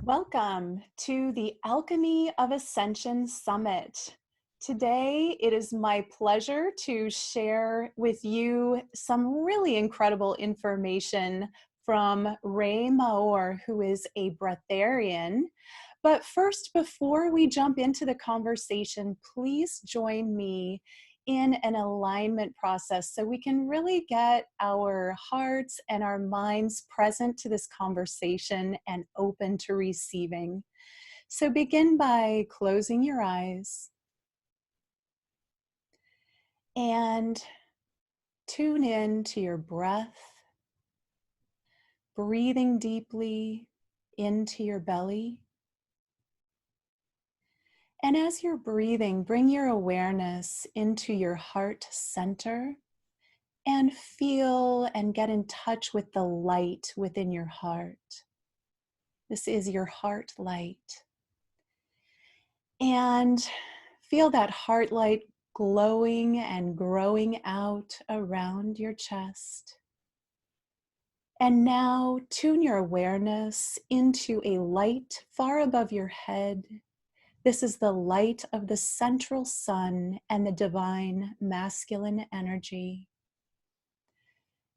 Welcome to the Alchemy of Ascension Summit. Today, it is my pleasure to share with you some really incredible information from Maor, who is a Breatharian. But first, before we jump into the conversation, please join me in an alignment process so we can really get our hearts and our minds present to this conversation and open to receiving. So begin by closing your eyes and tune in to your breath, breathing deeply into your belly. And as you're breathing, bring your awareness into your heart center and feel and get in touch with the light within your heart. This is your heart light. And feel that heart light glowing and growing out around your chest. And now tune your awareness into a light far above your head. This is the light of the central sun and the divine masculine energy.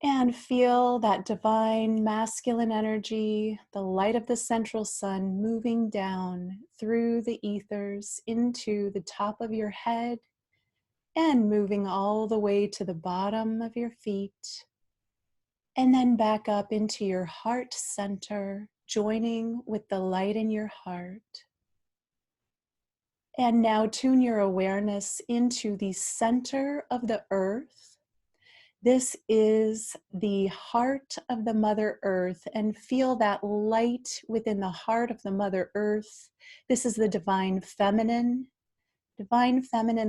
And feel that divine masculine energy, the light of the central sun, moving down through the ethers into the top of your head and moving all the way to the bottom of your feet. And then back up into your heart center, joining with the light in your heart. And now tune your awareness into the center of the earth. This is the heart of the Mother Earth, and feel that light within the heart of the Mother Earth. This is the divine feminine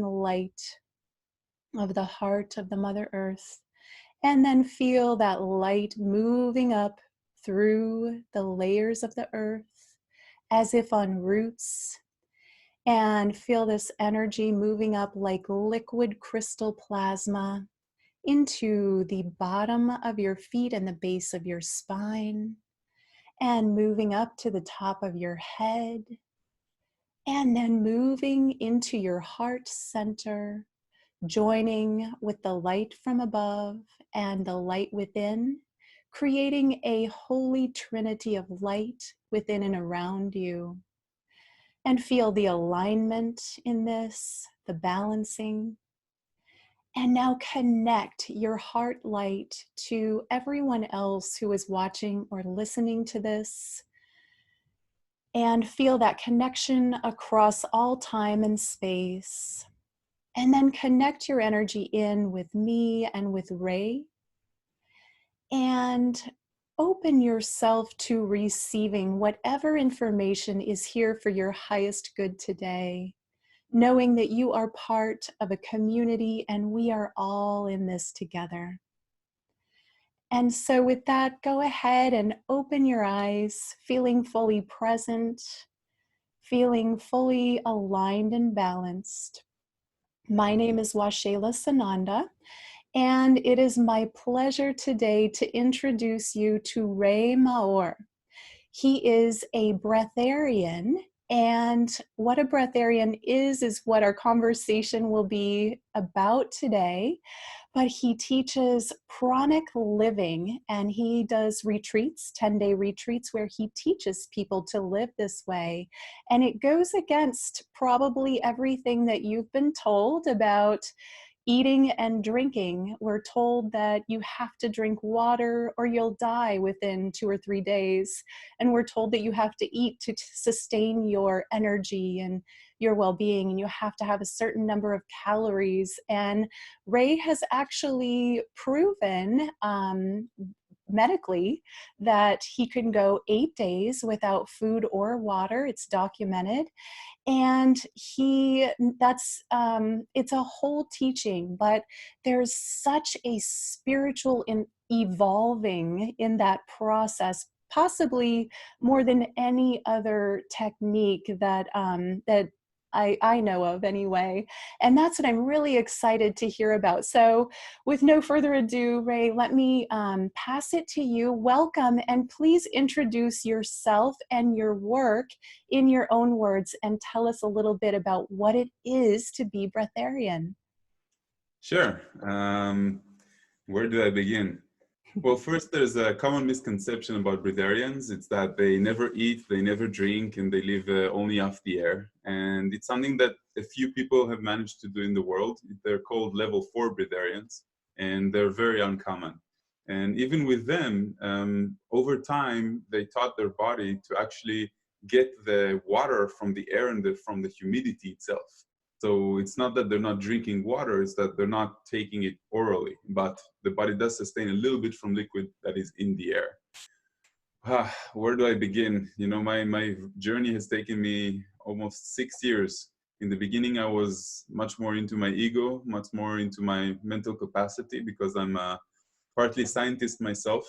light of the heart of the Mother Earth. And then feel that light moving up through the layers of the earth as if on roots. And feel this energy moving up like liquid crystal plasma into the bottom of your feet and the base of your spine, and moving up to the top of your head, and then moving into your heart center, joining with the light from above and the light within, creating a holy trinity of light within and around you. And feel the alignment in this, the balancing. And now connect your heart light to everyone else who is watching or listening to this. And feel that connection across all time and space. And then connect your energy in with me and with Ray. And open yourself to receiving whatever information is here for your highest good today, knowing that you are part of a community and we are all in this together. And so with that, go ahead and open your eyes, feeling fully present, feeling fully aligned and balanced. My name is Waxela Sananda, and it is my pleasure today to introduce you to Maor. He is a Breatharian, and what a Breatharian is what our conversation will be about today. But he teaches pranic living, and he does retreats, 10-day retreats, where he teaches people to live this way. And it goes against probably everything that you've been told about eating and drinking. We're told that you have to drink water or you'll die within 2 or 3 days. And we're told that you have to eat to sustain your energy and your well-being, and you have to have a certain number of calories. And Ray has actually proven medically that he can go 8 days without food or water. It's documented. And it's a whole teaching, but there's such a spiritual evolving in that process, possibly more than any other technique that I know of anyway. And that's what I'm really excited to hear about. So with no further ado, Ray, let me pass it to you. Welcome, and please introduce yourself and your work in your own words and tell us a little bit about what it is to be breatharian. Sure. Where do I begin? Well, first, there's a common misconception about breatharians. It's that they never eat, they never drink, and they live only off the air. And it's something that a few people have managed to do in the world. They're called level 4 breatharians, and they're very uncommon. And even with them, over time, they taught their body to actually get the water from the air and from the humidity itself. So it's not that they're not drinking water, it's that they're not taking it orally, but the body does sustain a little bit from liquid that is in the air. Where do I begin? You know, my journey has taken me almost 6 years. In the beginning, I was much more into my ego, much more into my mental capacity, because I'm partly scientist myself.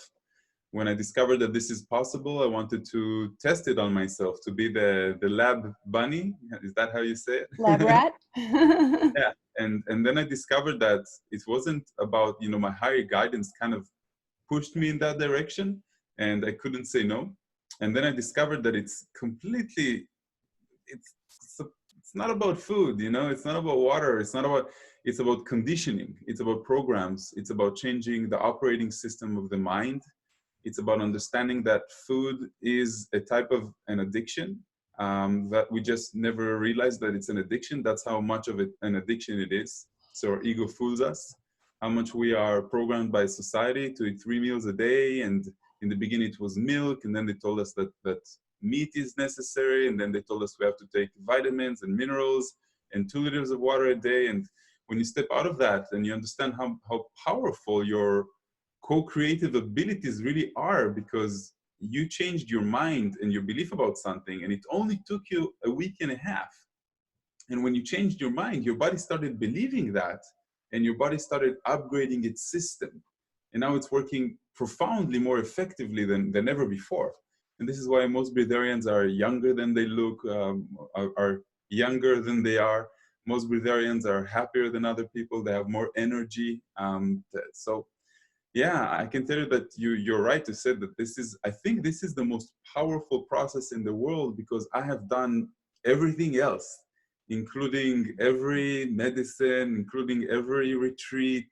When I discovered that this is possible, I wanted to test it on myself, to be the lab bunny. Is that how you say Lab it? rat? Yeah, and then I discovered that it wasn't about, you know, my higher guidance kind of pushed me in that direction, and I couldn't say no. And then I discovered that it's completely, it's it's not about food, you know, it's not about water, it's about conditioning, it's about programs, it's about changing the operating system of the mind. It's about understanding that food is a type of an addiction, that we just never realized that it's an addiction. That's how much of an addiction it is. So our ego fools us, how much we are programmed by society to eat 3 meals a day. And in the beginning it was milk, and then they told us that meat is necessary, and then they told us we have to take vitamins and minerals and 2 liters of water a day. And when you step out of that and you understand how powerful your co-creative abilities really are, because you changed your mind and your belief about something, and it only took you a week and a half. And when you changed your mind, your body started believing that, and your body started upgrading its system. And now it's working profoundly more effectively than ever before. And this is why most breatharians are younger than they look, are younger than they are. Most breatharians are happier than other people. They have more energy. So yeah, I can tell you that you're right to say that I think this is the most powerful process in the world, because I have done everything else, including every medicine, including every retreat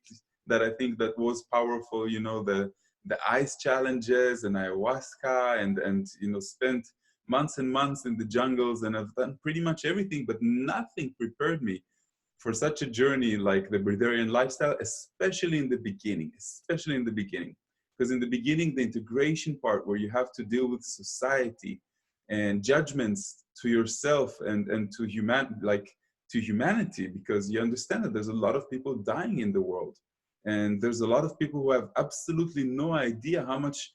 that I think that was powerful, you know, the ice challenges and ayahuasca, and you know, spent months and months in the jungles, and I've done pretty much everything, but nothing prepared me for such a journey like the breatharian lifestyle, especially in the beginning, Because in the beginning, the integration part, where you have to deal with society and judgments to yourself and to humanity, because you understand that there's a lot of people dying in the world. And there's a lot of people who have absolutely no idea how much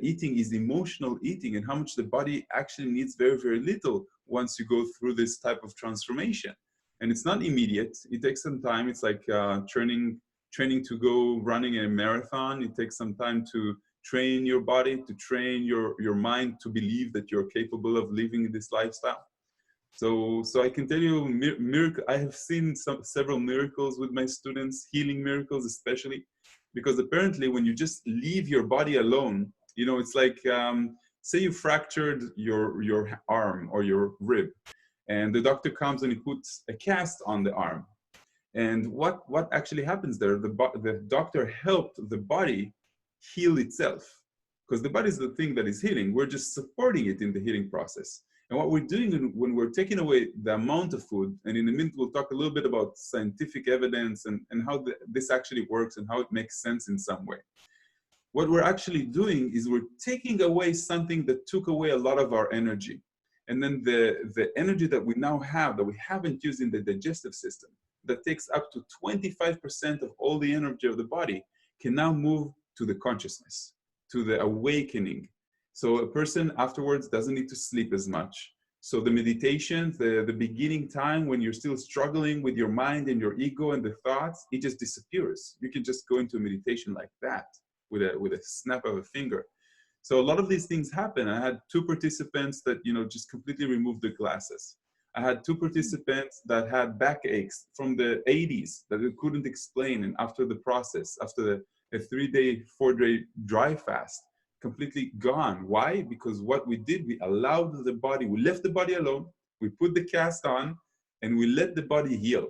eating is emotional eating, and how much the body actually needs very, very little once you go through this type of transformation. And it's not immediate. It takes some time. It's like training to go running a marathon. It takes some time to train your body, to train your mind to believe that you're capable of living this lifestyle. So I can tell you, I have seen several miracles with my students, healing miracles especially, because apparently when you just leave your body alone, you know, it's like, say you fractured your arm or your rib, and the doctor comes and he puts a cast on the arm. And what actually happens there? The doctor helped the body heal itself, because the body is the thing that is healing. We're just supporting it in the healing process. And what we're doing when we're taking away the amount of food, and in a minute we'll talk a little bit about scientific evidence and how this actually works and how it makes sense in some way. What we're actually doing is we're taking away something that took away a lot of our energy. And then the energy that we now have, that we haven't used in the digestive system, that takes up to 25% of all the energy of the body, can now move to the consciousness, to the awakening. So a person afterwards doesn't need to sleep as much. So the meditation, the beginning time when you're still struggling with your mind and your ego and the thoughts, it just disappears. You can just go into a meditation like that with a snap of a finger. So a lot of these things happen. I had 2 participants that, you know, just completely removed their glasses. I had two participants that had backaches from the 80s that they couldn't explain. And after the process, after a 3-day, 4-day dry fast, completely gone. Why? Because what we did, we allowed the body, we left the body alone, we put the cast on, and we let the body heal.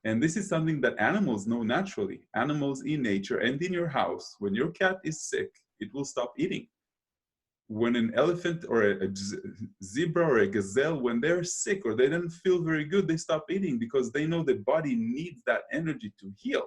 And this is something that animals know naturally. Animals in nature and in your house, when your cat is sick, it will stop eating. When an elephant or a zebra or a gazelle, when they're sick or they don't feel very good, they stop eating because they know the body needs that energy to heal.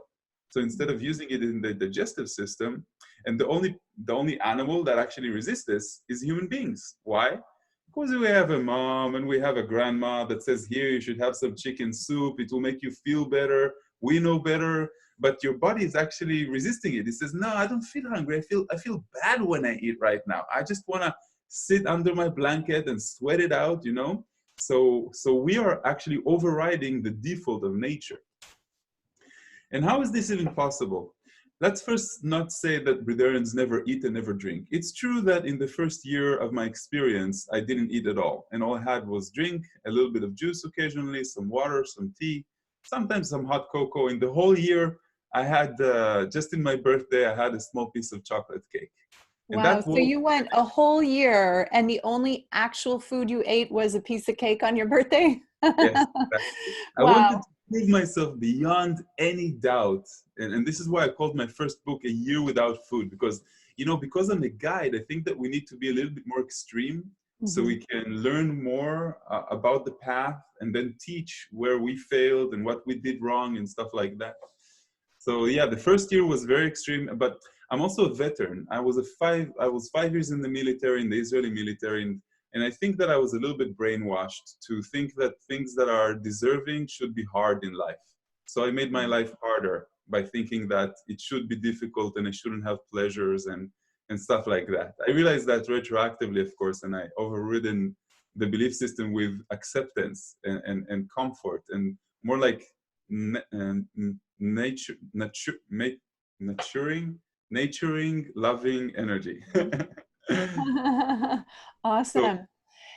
So instead of using it in the digestive system, and the only animal that actually resists this is human beings. Why? Because we have a mom and we have a grandma that says, here, you should have some chicken soup. It will make you feel better. We know better. But your body is actually resisting it. It says, no, I don't feel hungry. I feel bad when I eat right now. I just want to sit under my blanket and sweat it out, you know? So we are actually overriding the default of nature. And how is this even possible? Let's first not say that breatharians never eat and never drink. It's true that in the first year of my experience, I didn't eat at all. And all I had was drink, a little bit of juice occasionally, some water, some tea, sometimes some hot cocoa. In the whole year, I had, just in my birthday, I had a small piece of chocolate cake. And Wow. that So was, you went a whole year and the only actual food you ate was a piece of cake on your birthday? yes, exactly. I wanted Wow. to prove myself beyond any doubt. And this is why I called my first book A Year Without Food, because, you know, because I'm a guide, I think that we need to be a little bit more extreme so Mhm. we can learn more about the path and then teach where we failed and what we did wrong and stuff like that. So yeah, the first year was very extreme, but I'm also a veteran. I was 5 years in the military, in the Israeli military, and I think that I was a little bit brainwashed to think that things that are deserving should be hard in life. So I made my life harder by thinking that it should be difficult and I shouldn't have pleasures and stuff like that. I realized that retroactively, of course, and I overridden the belief system with acceptance and comfort and more like nurturing, loving energy. so, Awesome.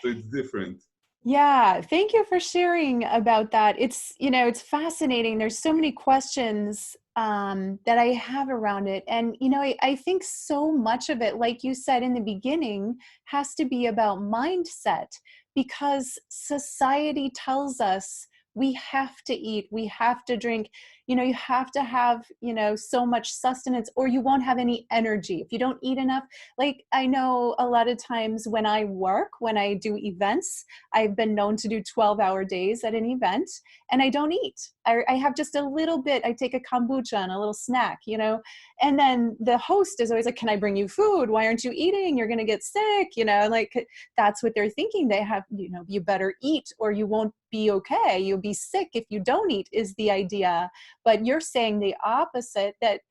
so it's different. Yeah, thank you for sharing about that. It's, you know, it's fascinating. There's so many questions that I have around it. And, you know, I think so much of it, like you said in the beginning, has to be about mindset because society tells us we have to eat, we have to drink, you know, you have to have, you know, so much sustenance or you won't have any energy. If you don't eat enough, like I know a lot of times when I work, when I do events, I've been known to do 12-hour days at an event and I don't eat. I have just a little bit. I take a kombucha and a little snack, you know, and then the host is always like, can I bring you food? Why aren't you eating? You're going to get sick, you know, like that's what they're thinking. They have, you know, you better eat or you won't be okay. You'll be sick if you don't eat is the idea. But you're saying the opposite, that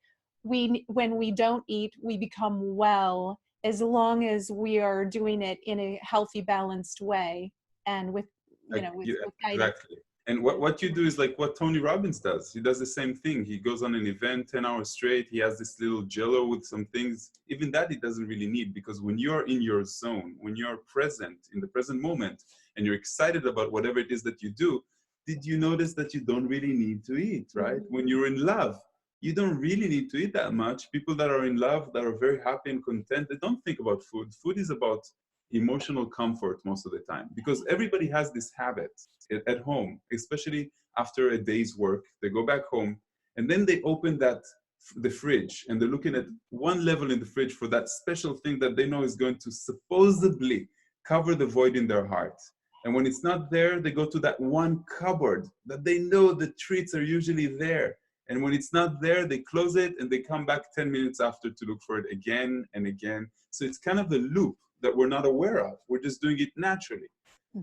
when we don't eat, we become well as long as we are doing it in a healthy, balanced way and with, you know, Yeah, with guidance. exactly. And what you do is like what Tony Robbins does. He does the same thing. He goes on an event 10 hours straight. He has this little jello with some things. Even that he doesn't really need, because when you're in your zone, when you're present in the present moment and you're excited about whatever it is that you do, did you notice that you don't really need to eat, right? When you're in love, you don't really need to eat that much. People that are in love, that are very happy and content, they don't think about food. Food is about emotional comfort most of the time, because everybody has this habit at home, especially after a day's work. They go back home and then they open the fridge and they're looking at one level in the fridge for that special thing that they know is going to supposedly cover the void in their heart. And when it's not there, they go to that one cupboard that they know the treats are usually there. And when it's not there, they close it and they come back 10 minutes after to look for it again and again. So it's kind of a loop that we're not aware of. We're just doing it naturally.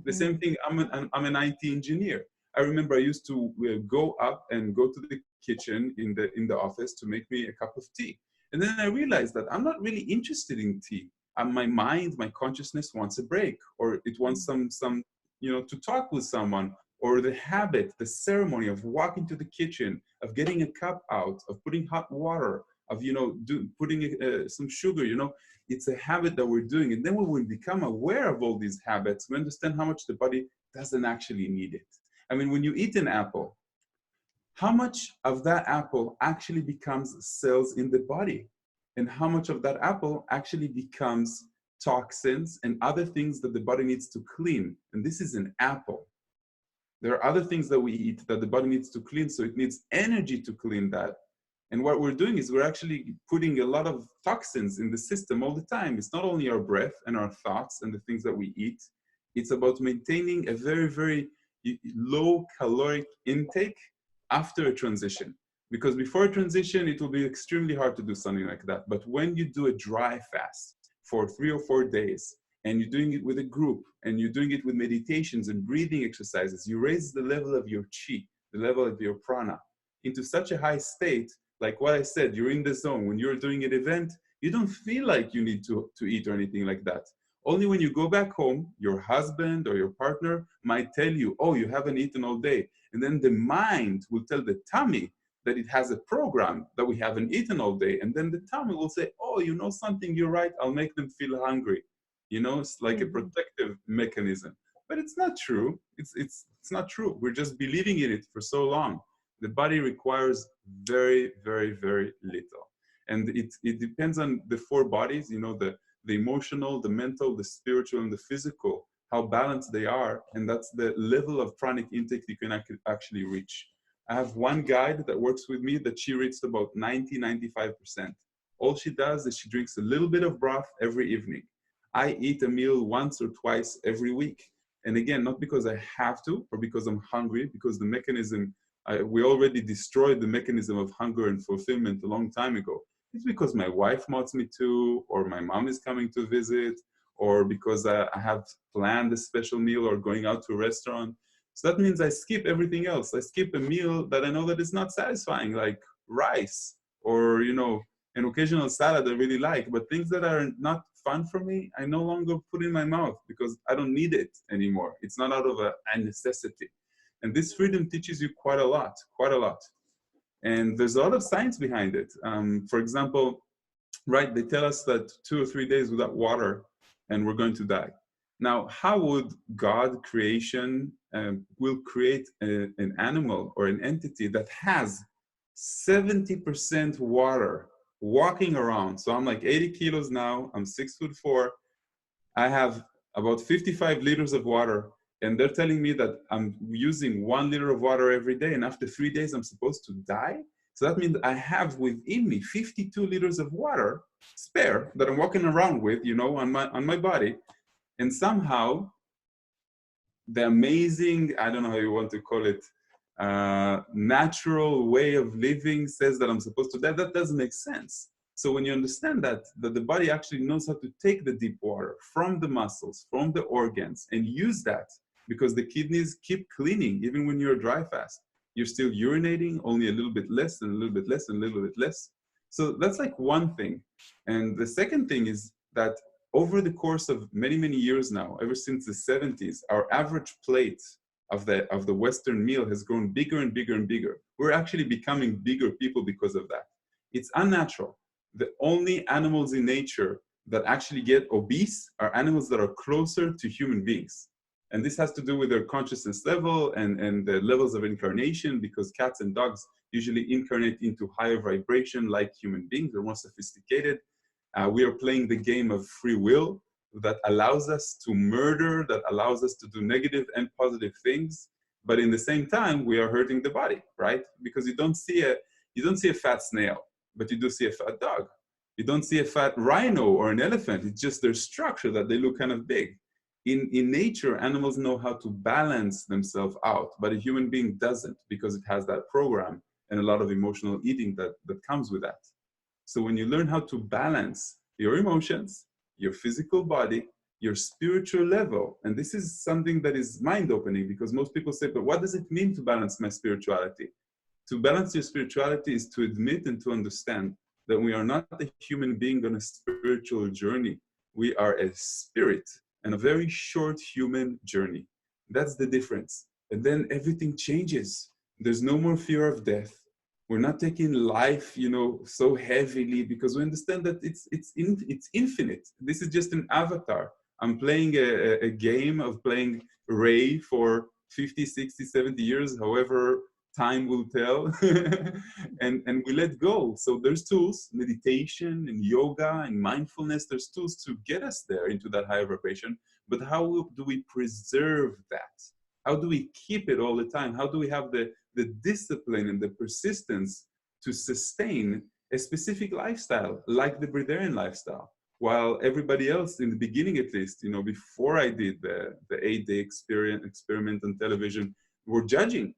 The same thing, I'm an IT engineer. I remember I used to go up and go to the kitchen in the office to make me a cup of tea. And then I realized that I'm not really interested in tea. My mind, my consciousness wants a break, or it wants some you know, to talk with someone, or the habit, the ceremony of walking to the kitchen, of getting a cup out, of putting hot water, of putting some sugar. It's a habit that we're doing. And then when we become aware of all these habits, we understand how much the body doesn't actually need it. I mean, when you eat an apple, how much of that apple actually becomes cells in the body? And how much of that apple actually becomes toxins and other things that the body needs to clean? And this is an apple. There are other things that we eat that the body needs to clean, so it needs energy to clean that. And what we're doing is we're actually putting a lot of toxins in the system all the time. It's not only our breath and our thoughts and the things that we eat. It's about maintaining a very, very low caloric intake after a transition. Because before a transition, it will be extremely hard to do something like that. But when you do a dry fast for 3 or 4 days, and you're doing it with a group, and you're doing it with meditations and breathing exercises, you raise the level of your chi, the level of your prana, into such a high state. Like what I said, you're in the zone. When you're doing an event, you don't feel like you need to eat or anything like that. Only when you go back home, your husband or your partner might tell you, oh, you haven't eaten all day. And then the mind will tell the tummy that it has a program that we haven't eaten all day. And then the tummy will say, oh, you know something, you're right, I'll make them feel hungry. It's like a protective mechanism. But it's not true. It's not true. We're just believing in it for so long. The body requires very, very, very little. And it depends on the 4 bodies, the emotional, the mental, the spiritual, and the physical, how balanced they are. And that's the level of pranic intake you can actually reach. I have one guide that works with me that she reached about 90-95%. All she does is she drinks a little bit of broth every evening. I eat a meal once or twice every week. And again, not because I have to or because I'm hungry, because the mechanism, we already destroyed the mechanism of hunger and fulfillment a long time ago. It's because my wife wants me to, or my mom is coming to visit, or because I have planned a special meal or going out to a restaurant. So that means I skip everything else. I skip a meal that I know that is not satisfying, like rice or, an occasional salad I really like. But things that are not fun for me, I no longer put in my mouth because I don't need it anymore. It's not out of a necessity. And this freedom teaches you quite a lot, quite a lot. And there's a lot of science behind it. For example, right, they tell us that 2 or 3 days without water and we're going to die. Now, how would God creation will create an animal or an entity that has 70% water walking around? So I'm like 80 kilos now, I'm 6'4", I have about 55 liters of water, and they're telling me that I'm using 1 liter of water every day, and after 3 days I'm supposed to die? So that means I have within me 52 liters of water spare that I'm walking around with, on my body. And somehow the amazing, I don't know how you want to call it, natural way of living says that I'm supposed to die. That doesn't make sense. So when you understand that the body actually knows how to take the deep water from the muscles, from the organs, and use that, because the kidneys keep cleaning even when you're dry fast. You're still urinating, only a little bit less and a little bit less and a little bit less. So that's like one thing. And the second thing is that over the course of many, many years now, ever since the 70s, our average plate of the Western meal has grown bigger and bigger and bigger. We're actually becoming bigger people because of that. It's unnatural. The only animals in nature that actually get obese are animals that are closer to human beings. And this has to do with their consciousness level and the levels of incarnation, because cats and dogs usually incarnate into higher vibration like human beings. They're more sophisticated. We are playing the game of free will that allows us to murder, that allows us to do negative and positive things. But in the same time, we are hurting the body, right? Because you don't see a fat snail, but you do see a fat dog. You don't see a fat rhino or an elephant. It's just their structure that they look kind of big. In nature, animals know how to balance themselves out, but a human being doesn't, because it has that program and a lot of emotional eating that comes with that. So when you learn how to balance your emotions, your physical body, your spiritual level, and this is something that is mind-opening, because most people say, but what does it mean to balance my spirituality? To balance your spirituality is to admit and to understand that we are not a human being on a spiritual journey. We are a spirit and a very short human journey. That's the difference. And then everything changes. There's no more fear of death. We're not taking life, so heavily, because we understand that it's infinite. This is just an avatar. I'm playing a game of playing Ray for 50, 60, 70 years, however time will tell, and we let go. So there's tools, meditation and yoga and mindfulness. There's tools to get us there into that higher vibration. But how do we preserve that? How do we keep it all the time? How do we have the discipline and the persistence to sustain a specific lifestyle, like the Breatharian lifestyle? While everybody else, in the beginning at least, before I did the 8-day experiment on television, were judging.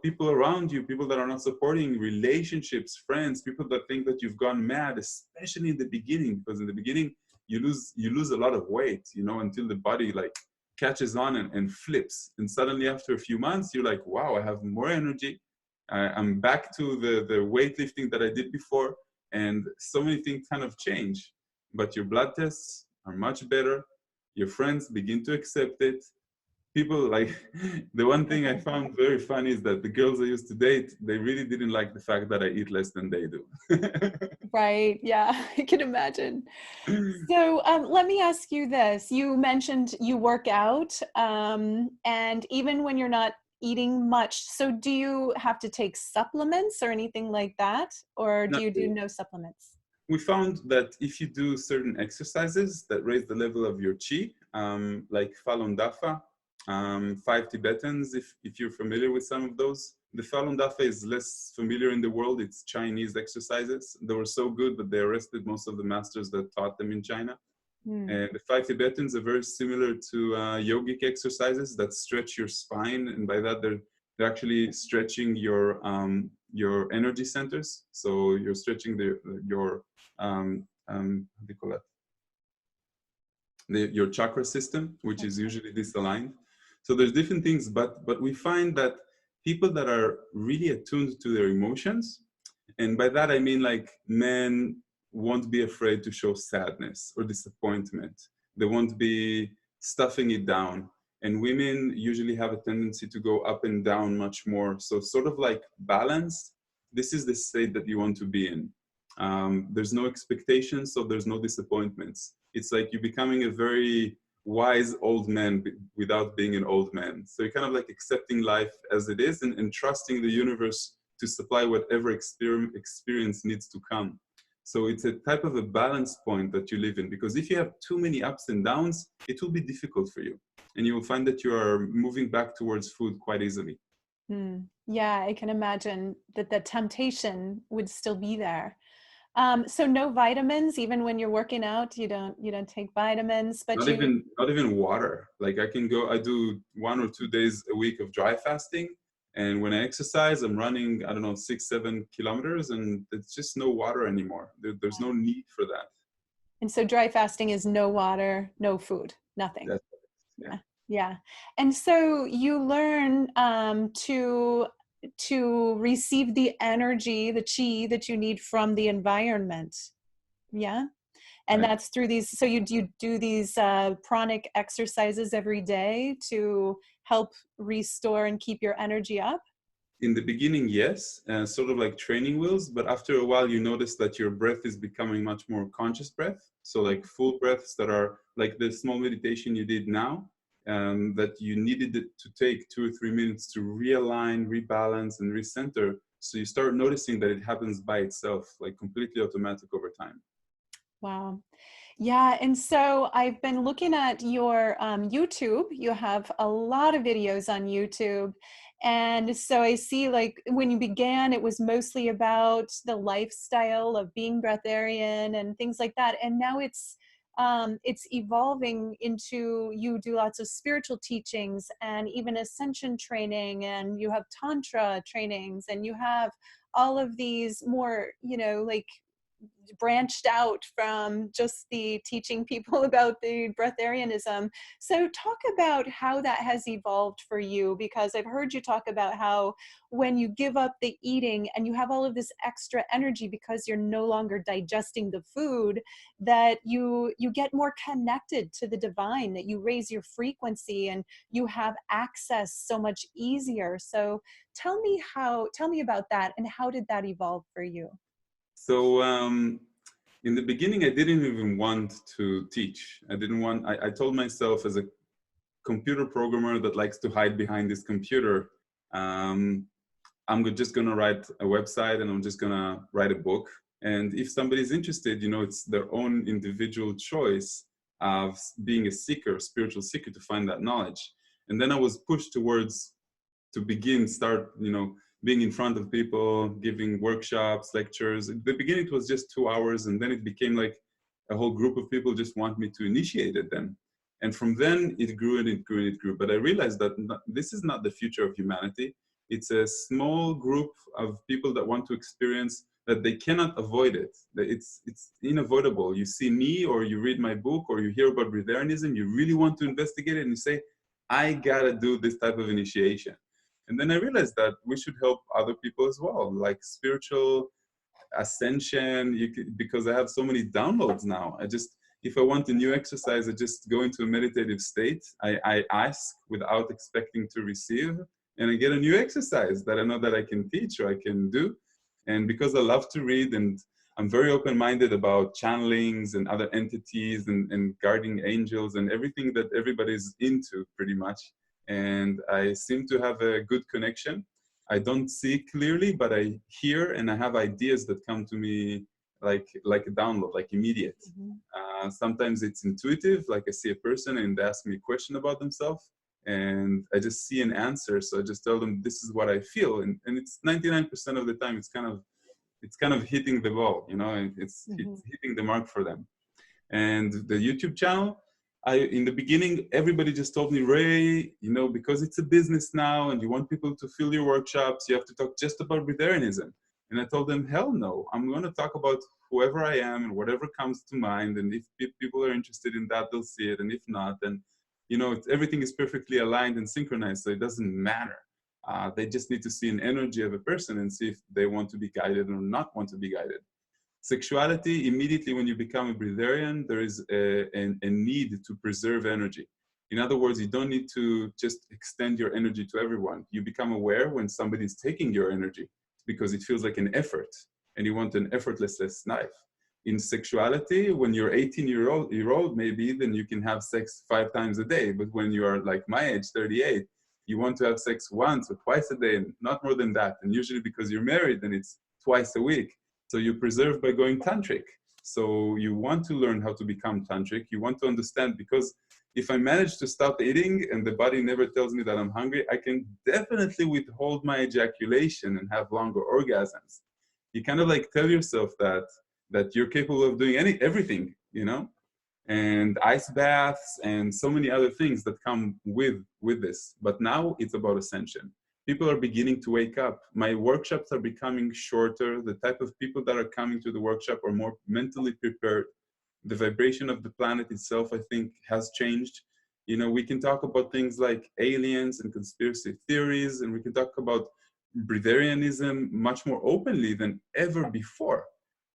People around you, people that are not supporting, relationships, friends, people that think that you've gone mad, especially in the beginning, because in the beginning you lose a lot of weight, until the body like catches on and flips. And suddenly after a few months, you're like, wow, I have more energy. I'm back to the weightlifting that I did before. And so many things kind of change. But your blood tests are much better. Your friends begin to accept it. People like, the one thing I found very funny is that the girls I used to date, they really didn't like the fact that I eat less than they do. Right. Yeah, I can imagine. So let me ask you this. You mentioned you work out, and even when you're not eating much, so do you have to take supplements or anything like that? Or do Not you do really. no supplements? We found that if you do certain exercises that raise the level of your chi, like Falun Dafa, 5 Tibetans, if you're familiar with some of those. The Falun Dafa is less familiar in the world. It's Chinese exercises. They were so good that they arrested most of the masters that taught them in China. Hmm. And the 5 Tibetans are very similar to yogic exercises that stretch your spine, and by that they're actually stretching your energy centers. So you're stretching your how do you call that? Your chakra system, which is usually disaligned. So there's different things, but we find that people that are really attuned to their emotions, and by that I mean like men won't be afraid to show sadness or disappointment. They won't be stuffing it down. And women usually have a tendency to go up and down much more. So sort of like balance, this is the state that you want to be in. There's no expectations, so there's no disappointments. It's like you're becoming a very wise old man without being an old man. So you're kind of like accepting life as it is, and trusting the universe to supply whatever experience needs to come. So it's a type of a balance point that you live in, because if you have too many ups and downs, it will be difficult for you. And you will find that you are moving back towards food quite easily. Hmm. Yeah, I can imagine that the temptation would still be there. So no vitamins, even when you're working out, you don't take vitamins, but Not even water. Like I do 1 or 2 days a week of dry fasting. And when I exercise, I'm running, I don't know, 6, 7 kilometers, and it's just no water anymore. There's no need for that. and so dry fasting is no water, no food, nothing. That's yeah. Yeah. Yeah. And so you learn to receive the energy, the chi that you need from the environment. Yeah. And Right. that's through these. So you do these pranic exercises every day to help restore and keep your energy up. In the beginning, yes, sort of like training wheels, but after a while, you notice that your breath is becoming much more conscious breath. So like full breaths that are like the small meditation you did now, that you needed it to take 2 or 3 minutes to realign, rebalance, and recenter. So you start noticing that it happens by itself, like completely automatic over time. Wow. Yeah, and so I've been looking at your YouTube. You have a lot of videos on YouTube. And so I see like when you began, it was mostly about the lifestyle of being breatharian and things like that. And now it's evolving into, you do lots of spiritual teachings and even ascension training, and you have tantra trainings, and you have all of these more, like branched out from just the teaching people about the breatharianism. So talk about how that has evolved for you, because I've heard you talk about how when you give up the eating and you have all of this extra energy because you're no longer digesting the food, that you get more connected to the divine, that you raise your frequency and you have access so much easier. So tell me about that, and how did that evolve for you? So in the beginning, I didn't even want to teach. I told myself, as a computer programmer that likes to hide behind this computer, just going to write a website and I'm just going to write a book. And if somebody's interested, it's their own individual choice of being a seeker, spiritual seeker, to find that knowledge. And then I was pushed towards start being in front of people, giving workshops, lectures. At the beginning, it was just 2 hours, and then it became like a whole group of people just want me to initiate it then. And from then, it grew and it grew and it grew. But I realized that this is not the future of humanity. It's a small group of people that want to experience that they cannot avoid it. It's unavoidable. You see me, or you read my book, or you hear about Breatharianism, you really want to investigate it, and you say, I gotta do this type of initiation. And then I realized that we should help other people as well, like spiritual ascension, because I have so many downloads now. If I want a new exercise, I just go into a meditative state. I ask without expecting to receive, and I get a new exercise that I know that I can teach or I can do. And because I love to read, and I'm very open-minded about channelings and other entities and guardian angels and everything that everybody's into pretty much. And I seem to have a good connection. I don't see clearly, but I hear, and I have ideas that come to me like a download, like immediate. Mm-hmm. Sometimes it's intuitive, like I see a person and they ask me a question about themselves, and I just see an answer. So I just tell them, this is what I feel. And it's 99% of the time, it's kind of hitting the ball, it's hitting the mark for them. And the YouTube channel, in the beginning, everybody just told me, Ray, because it's a business now and you want people to fill your workshops, you have to talk just about Breatharianism. And I told them, hell no, I'm going to talk about whoever I am and whatever comes to mind. And if people are interested in that, they'll see it. And if not, then, everything is perfectly aligned and synchronized, so it doesn't matter. They just need to see an energy of a person and see if they want to be guided or not want to be guided. Sexuality, immediately when you become a breatharian, there is a need to preserve energy. In other words, you don't need to just extend your energy to everyone. You become aware when somebody is taking your energy because it feels like an effort and you want an effortless life. In sexuality, when you're 18-year-old maybe, then you can have sex 5 times a day. But when you are like my age, 38, you want to have sex once or twice a day, and not more than that. And usually because you're married, then it's twice a week. So you preserve by going tantric. So you want to learn how to become tantric. You want to understand, because if I manage to stop eating and the body never tells me that I'm hungry, I can definitely withhold my ejaculation and have longer orgasms. You kind of like tell yourself that you're capable of doing everything, and ice baths and so many other things that come with this. But now it's about ascension. People are beginning to wake up. My workshops are becoming shorter. The type of people that are coming to the workshop are more mentally prepared. The vibration of the planet itself, I think, has changed. We can talk about things like aliens and conspiracy theories, and we can talk about breatharianism much more openly than ever before.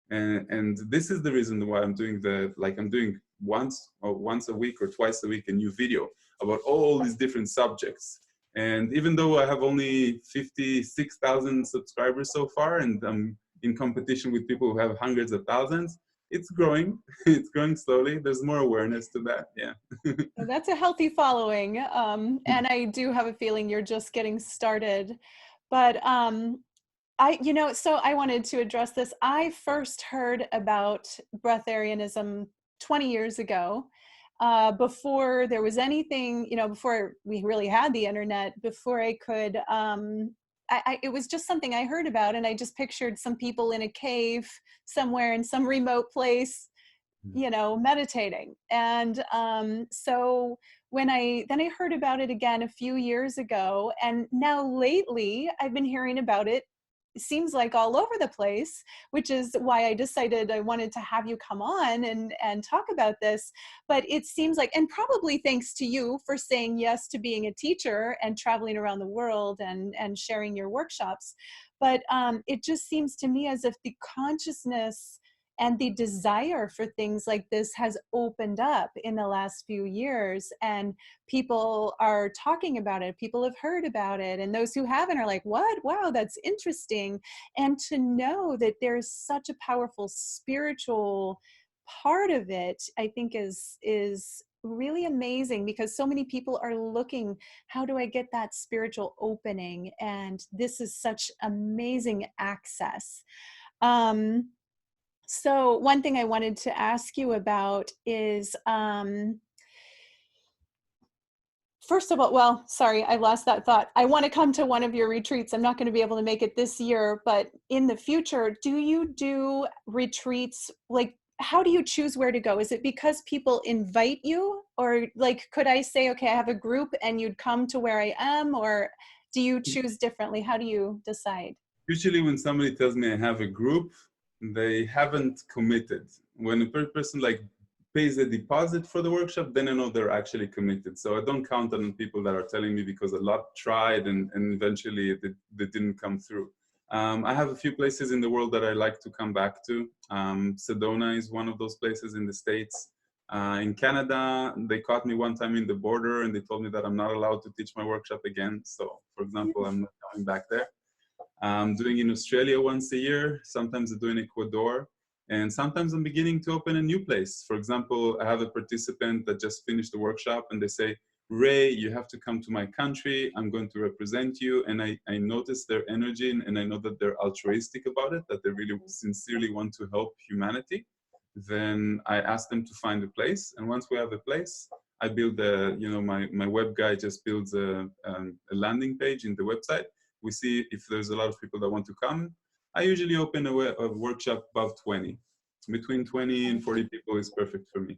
And this is the reason why I'm doing I'm doing once a week or twice a week a new video about all these different subjects. And even though I have only 56,000 subscribers so far, and I'm in competition with people who have hundreds of thousands, it's growing. It's growing slowly. There's more awareness to that. Yeah. That's a healthy following. And I do have a feeling you're just getting started. But so I wanted to address this. I first heard about breatharianism 20 years ago, before there was anything, before we really had the internet, before I could, it was just something I heard about, and I just pictured some people in a cave somewhere in some remote place, meditating. And so when I heard about it again a few years ago, and now lately I've been hearing about it seems like all over the place, which is why I decided I wanted to have you come on and talk about this. But it seems like, and probably thanks to you for saying yes to being a teacher and traveling around the world and sharing your workshops. But it just seems to me as if the consciousness and the desire for things like this has opened up in the last few years, and people are talking about it. People have heard about it. And those who haven't are like, what? Wow, that's interesting. And to know that there's such a powerful spiritual part of it, I think is really amazing, because so many people are looking, how do I get that spiritual opening? And this is such amazing access. So one thing I wanted to ask you about is, first of all, well, sorry, I lost that thought. I want to come to one of your retreats. I'm not going to be able to make it this year, but in the future, do you do retreats? Like, how do you choose where to go? Is it because people invite you? Or like, could I say, okay, I have a group and you'd come to where I am? Or do you choose differently? How do you decide? Usually when somebody tells me I have a group, they haven't committed. When a person like pays a deposit for the workshop, then I know they're actually committed. So I don't count on people that are telling me because a lot tried and eventually they didn't come through. I have a few places in the world that I like to come back to. Sedona is one of those places in the States. In Canada, they caught me one time in the border and they told me that I'm not allowed to teach my workshop again. So, for example, I'm not coming back there. I'm doing in Australia once a year. Sometimes I do in Ecuador. And sometimes I'm beginning to open a new place. For example, I have a participant that just finished the workshop and they say, Ray, you have to come to my country. I'm going to represent you. And I notice their energy and I know that they're altruistic about it, that they really sincerely want to help humanity. Then I ask them to find a place. And once we have a place, I build my web guy just builds a landing page in the website. We see if there's a lot of people that want to come. I usually open a workshop above 20. Between 20 and 40 people is perfect for me.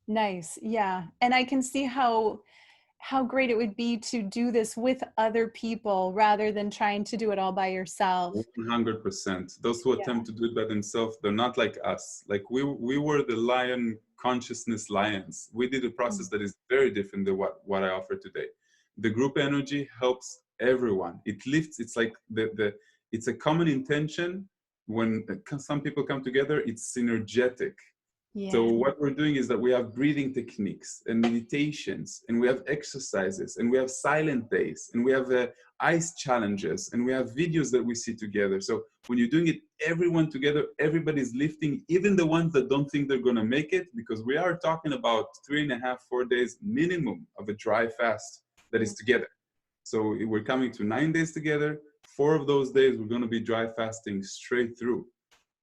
Nice. Yeah. And I can see how great it would be to do this with other people rather than trying to do it all by yourself. 100%. Those who attempt to do it by themselves, they're not like us. Like we were the lion consciousness lions. We did a process that is very different than what I offer today. The group energy helps everyone. It lifts. It's like it's a common intention. When some people come together, it's synergetic. Yeah. So what we're doing is that we have breathing techniques and meditations, and we have exercises, and we have silent days, and we have ice challenges, and we have videos that we see together. So when you're doing it, everyone together, everybody's lifting, even the ones that don't think they're going to make it, because we are talking about 3.5, 4 days minimum of a dry fast that is together. So we're coming to 9 days together. 4 of those days, we're going to be dry fasting straight through.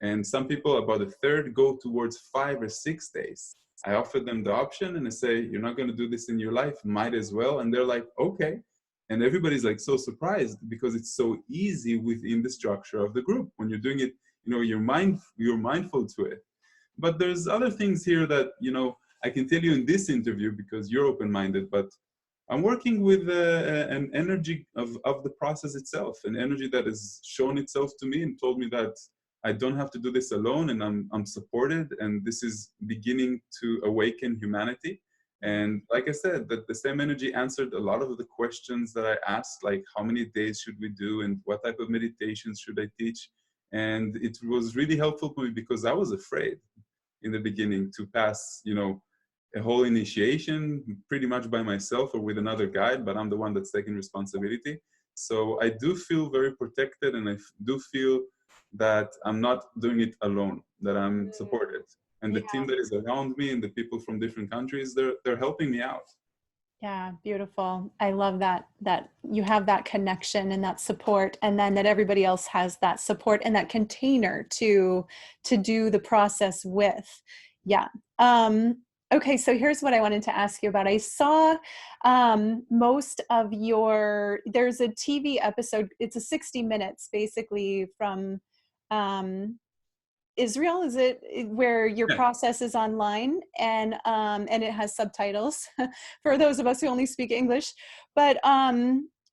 And some people, about a third, go towards 5 or 6 days. I offer them the option and I say, you're not going to do this in your life, might as well. And they're like, okay. And everybody's like so surprised because it's so easy within the structure of the group. When you're doing it, you're mindful to it. But there's other things here that, I can tell you in this interview because you're open-minded, but I'm working with an energy of the process itself, an energy that has shown itself to me and told me that I don't have to do this alone, and I'm supported, and this is beginning to awaken humanity. And like I said, that the same energy answered a lot of the questions that I asked, like how many days should we do and what type of meditations should I teach? And it was really helpful for me because I was afraid in the beginning to pass, a whole initiation pretty much by myself or with another guide, but I'm the one that's taking responsibility. So I do feel very protected, and I do feel that I'm not doing it alone, that I'm supported. And the team that is around me and the people from different countries, they're helping me out. Yeah, beautiful. I love that you have that connection and that support, and then that everybody else has that support and that container to do the process with. Yeah. Okay, so here's what I wanted to ask you about. I saw most of there's a TV episode, it's a 60 minutes basically from Israel, is it, where your process is online and it has subtitles for those of us who only speak English. But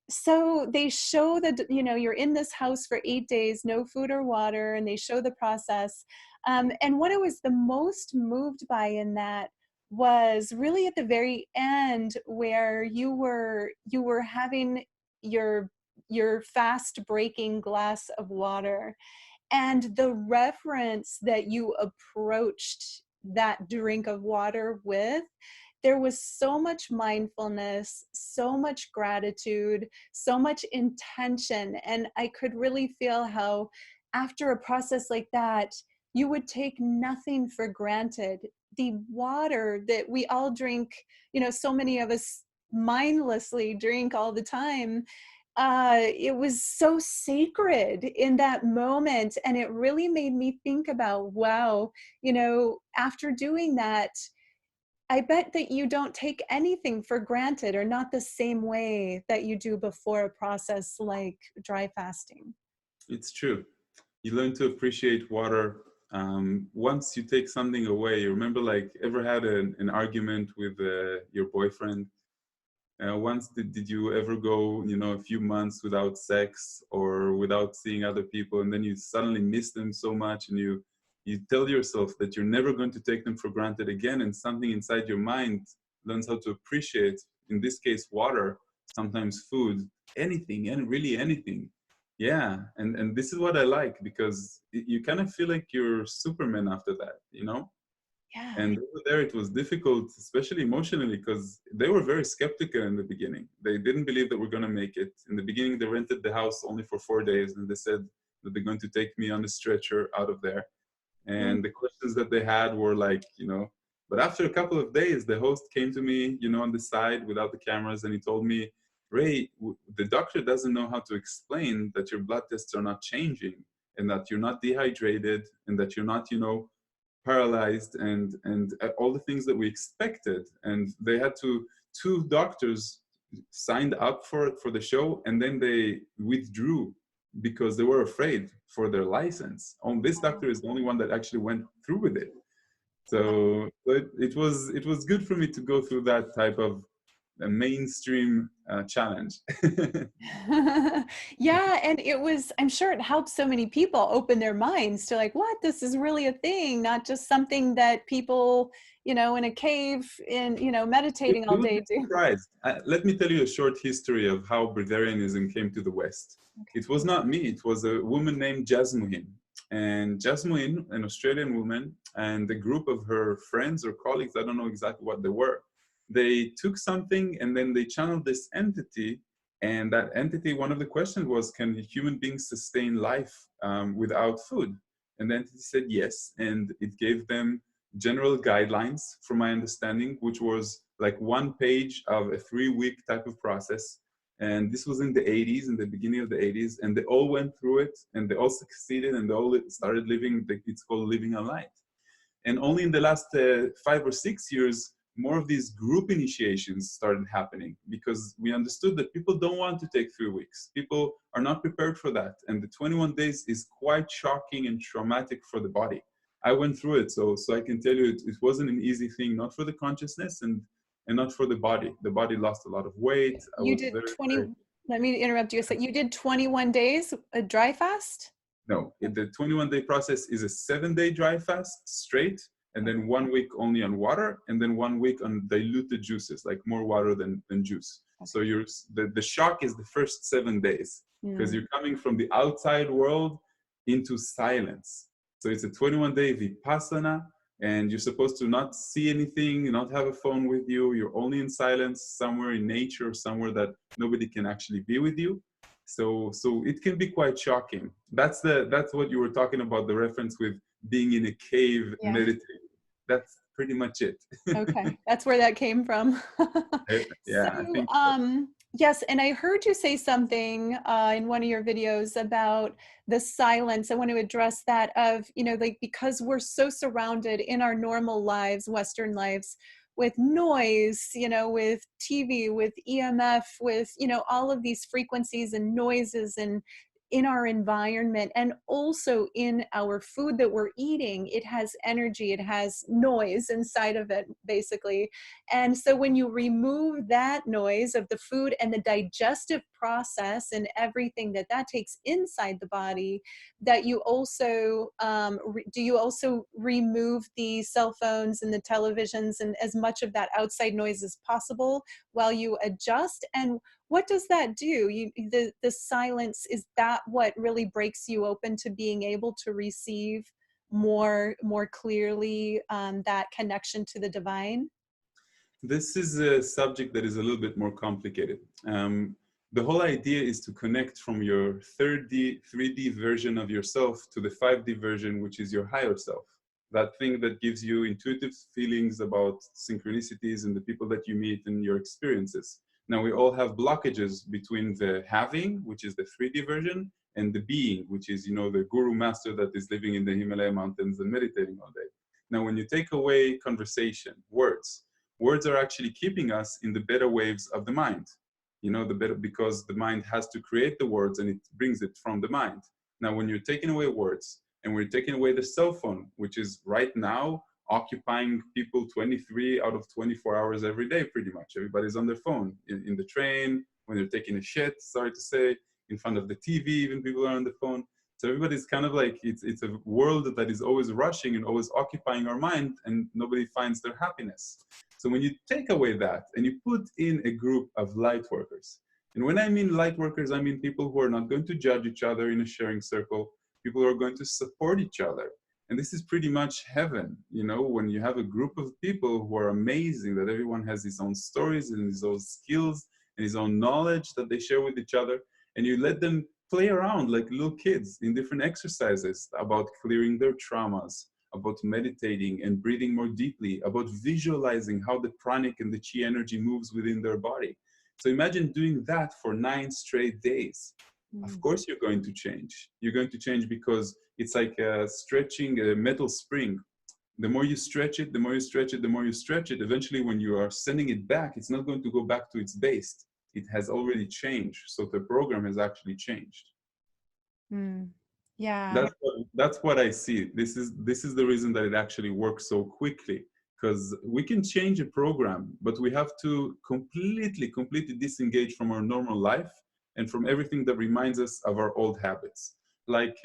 So they show that, you know, you're in this house for 8 days, no food or water, and they show the process. And what I was the most moved by in that was really at the very end, where you were having your your fast breaking glass of water, and the reverence that you approached that drink of water with. There was so much mindfulness, so much gratitude, so much intention. And I could really feel how, after a process like that, you would take nothing for granted. The water that we all drink, you know, so many of us mindlessly drink all the time, it was so sacred in that moment. And it really made me think about, wow, you know, after doing that, I bet that you don't take anything for granted, or not the same way that you do before a process like dry fasting. It's true. You learn to appreciate water. Once you take something away, you remember, like, ever had an argument with your boyfriend? Once did you ever go, you know, a few months without sex or without seeing other people, and then you suddenly miss them so much, and you tell yourself that you're never going to take them for granted again, and something inside your mind learns how to appreciate, in this case, water, sometimes food, anything, and really anything. Yeah, and this is what I like, because you kind of feel like you're Superman after that, you know? Yeah. And over there, it was difficult, especially emotionally, because they were very skeptical in the beginning. They didn't believe that we're going to make it. In the beginning, they rented the house only for 4 days, and they said that they're going to take me on a stretcher out of there. Mm. And the questions that they had were like, you know, but after a couple of days, the host came to me, you know, on the side without the cameras, and he told me, Ray, the doctor doesn't know how to explain that your blood tests are not changing, and that you're not dehydrated, and that you're not, you know, paralyzed, and all the things that we expected. And they had to, two doctors signed up for the show, and then they withdrew because they were afraid for their license. This doctor is the only one that actually went through with it. Wow. So it was good for me to go through that type of a mainstream challenge. Yeah, and it was, I'm sure it helped so many people open their minds to, like, what, this is really a thing, not just something that people, you know, in a cave in, you know, meditating all You would day be do. surprised. Let me tell you a short history of how Breatharianism came to the West. It was not me. It was a woman named Jasmine. And Jasmine, an Australian woman, and a group of her friends or colleagues, I don't know exactly what they were, they took something and then they channeled this entity. And that entity, one of the questions was, can human beings sustain life without food? And the entity said yes. And it gave them general guidelines, from my understanding, which was like one page of a 3-week type of process. And this was in the 80s, in the beginning of the 80s, and they all went through it, and they all succeeded, and they all started living, it's called living a light. And only in the last 5 or 6 years, more of these group initiations started happening, because we understood that people don't want to take 3 weeks. People are not prepared for that. And the 21 days is quite shocking and traumatic for the body. I went through it, so I can tell you it wasn't an easy thing, not for the consciousness and not for the body. The body lost a lot of weight. I You was did very, 20, very, let me interrupt you a sec. You did 21 days a dry fast? no, the 21-day process is a 7-day dry fast straight, and then 1 week only on water, and then 1 week on diluted juices, like more water than juice. So the shock is the first 7 days, because Mm. you're coming from the outside world into silence. So it's a 21-day vipassana, and you're supposed to not see anything, not have a phone with you. You're only in silence, somewhere in nature, somewhere that nobody can actually be with you. So it can be quite shocking. That's what you were talking about, the reference with being in a cave Yeah. meditating. That's pretty much it. Okay, that's where that came from. So, Yeah, I think so. yes, and I heard you say something in one of your videos about the silence. I want to address that, of, you know, like, because we're so surrounded in our normal lives, Western lives, with noise, you know, with TV, with EMF, with, you know, all of these frequencies and noises and in our environment, and also in our food that we're eating. It has energy, it has noise inside of it, basically. And so when you remove that noise of the food and the digestive process and everything that that takes inside the body, that you also do you also remove the cell phones and the televisions and as much of that outside noise as possible while you adjust? And what does that do? The silence, is that what really breaks you open to being able to receive more clearly that connection to the divine? This is a subject that is a little bit more complicated. The whole idea is to connect from your 3D version of yourself to the 5D version, which is your higher self. That thing that gives you intuitive feelings about synchronicities and the people that you meet and your experiences. Now, we all have blockages between the having, which is the 3D version, and the being, which is, the guru master that is living in the Himalaya mountains and meditating all day. Now, when you take away conversation, words are actually keeping us in the beta waves of the mind. The beta, because the mind has to create the words and it brings it from the mind. Now, when you're taking away words and we're taking away the cell phone, which is right now occupying people 23 out of 24 hours every day, pretty much. Everybody's on their phone, in the train, when they're taking a shit, sorry to say, in front of the TV, even people are on the phone. So everybody's kind of like, it's a world that is always rushing and always occupying our mind, and nobody finds their happiness. So when you take away that and you put in a group of light workers, and when I mean light workers, I mean people who are not going to judge each other in a sharing circle, people who are going to support each other. And this is pretty much heaven, when you have a group of people who are amazing, that everyone has his own stories and his own skills and his own knowledge that they share with each other. And you let them play around like little kids in different exercises about clearing their traumas, about meditating and breathing more deeply, about visualizing how the pranic and the chi energy moves within their body. So imagine doing that for 9 straight days. Of course you're going to change. You're going to change because it's like stretching a metal spring. The more you stretch it, the more you stretch it, the more you stretch it, eventually when you are sending it back, it's not going to go back to its base. It has already changed. So the program has actually changed. Yeah. That's what I see. This is the reason that it actually works so quickly, because we can change a program, but we have to completely disengage from our normal life and from everything that reminds us of our old habits. Like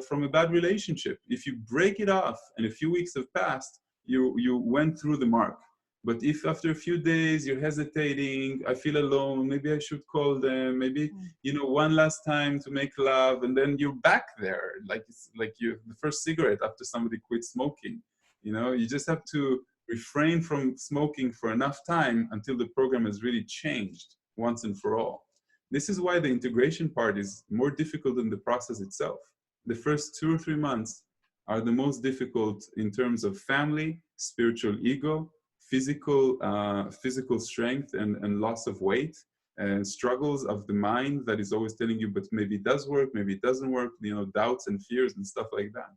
from a bad relationship, if you break it off and a few weeks have passed, you went through the mark. But if after a few days you're hesitating, I feel alone, maybe I should call them, maybe, one last time to make love, and then you're back there, like it's like the first cigarette after somebody quits smoking. You just have to refrain from smoking for enough time until the program has really changed once and for all. This is why the integration part is more difficult than the process itself. The first 2 or 3 months are the most difficult in terms of family, spiritual ego, physical strength and loss of weight, and struggles of the mind that is always telling you, but maybe it does work, maybe it doesn't work, doubts and fears and stuff like that.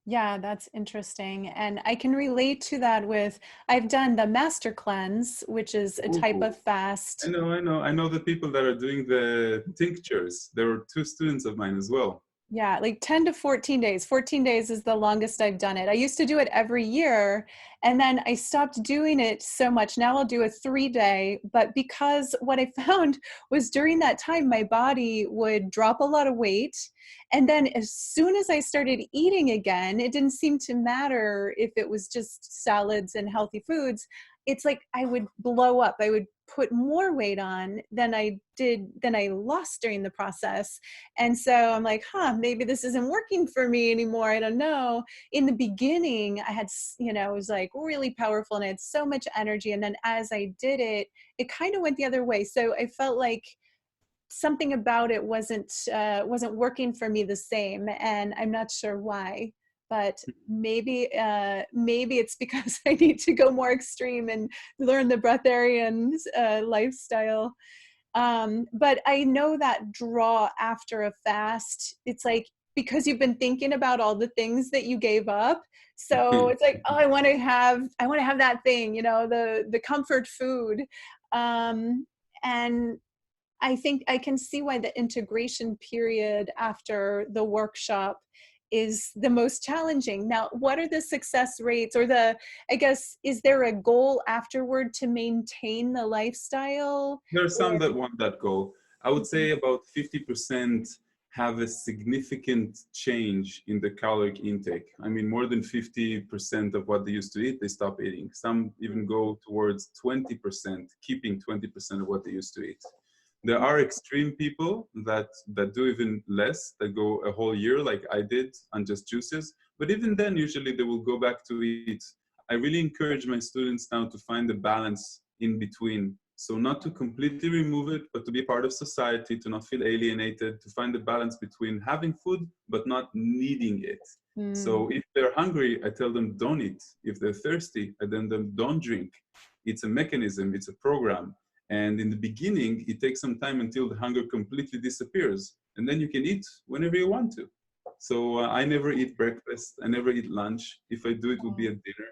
Yeah, that's interesting. And I can relate to that with, I've done the master cleanse, which is a type of fast. I know the people that are doing the tinctures. There were 2 students of mine as well. Yeah, like 10 to 14 days. 14 days is the longest I've done it. I used to do it every year, and then I stopped doing it so much. Now I'll do a 3-day, but because what I found was during that time, my body would drop a lot of weight. And then as soon as I started eating again, it didn't seem to matter if it was just salads and healthy foods. It's like I would blow up. I would put more weight on than I lost during the process. And so I'm like, maybe this isn't working for me anymore. I don't know. In the beginning, I had, it was like really powerful and I had so much energy. And then as I did it, it kind of went the other way. So I felt like something about it wasn't working for me the same. And I'm not sure why. But maybe it's because I need to go more extreme and learn the Breatharian lifestyle. But I know that draw after a fast, it's like, because you've been thinking about all the things that you gave up. So it's like, oh, I want to have that thing, the comfort food. And I think I can see why the integration period after the workshop is the most challenging. Now, what are the success rates, or I guess, is there a goal afterward to maintain the lifestyle? There are Or, some that want that goal. I would say about 50% have a significant change in the caloric intake. I mean, more than 50% of what they used to eat, they stop eating. Some even go towards 20%, keeping 20% of what they used to eat. There are extreme people that do even less, that go a whole year like I did on just juices. But even then, usually they will go back to eat. I really encourage my students now to find the balance in between. So not to completely remove it, but to be part of society, to not feel alienated, to find the balance between having food, but not needing it. So if they're hungry, I tell them don't eat. If they're thirsty, I tell them don't drink. It's a mechanism, it's a program. And in the beginning, it takes some time until the hunger completely disappears. And then you can eat whenever you want to. So I never eat breakfast. I never eat lunch. If I do, it will be at dinner.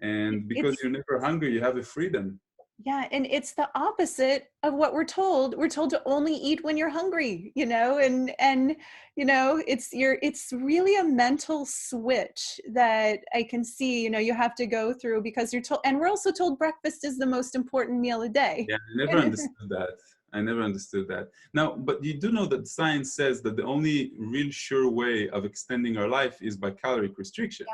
And because it's you're never hungry, you have a freedom. Yeah, and it's the opposite of what we're told. We're told to only eat when you're hungry, and it's really a mental switch that I can see, you have to go through, because you're told, and we're also told breakfast is the most important meal a day. Yeah, I never understood that. I never understood that. Now, but you do know that science says that the only real sure way of extending our life is by caloric restriction.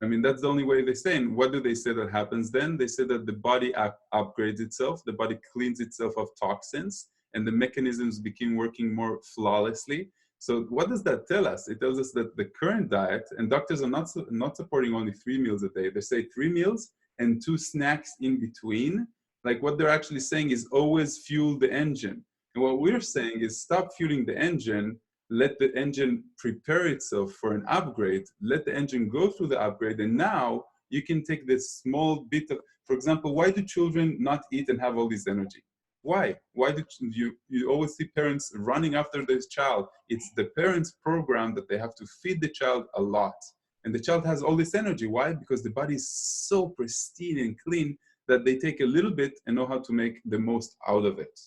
I mean, that's the only way they say. And what do they say that happens then? They say that the body upgrades itself, the body cleans itself of toxins, and the mechanisms begin working more flawlessly. So what does that tell us? It tells us that the current diet, and doctors are not supporting only 3 meals a day. They say 3 meals and 2 snacks in between. Like, what they're actually saying is always fuel the engine. And what we're saying is stop fueling the engine, let the engine prepare itself for an upgrade, let the engine go through the upgrade, and now you can take this small bit of, for example, why do children not eat and have all this energy? Why? Why do you always see parents running after this child? It's the parents' program that they have to feed the child a lot. And the child has all this energy. Why? Because the body is so pristine and clean that they take a little bit and know how to make the most out of it.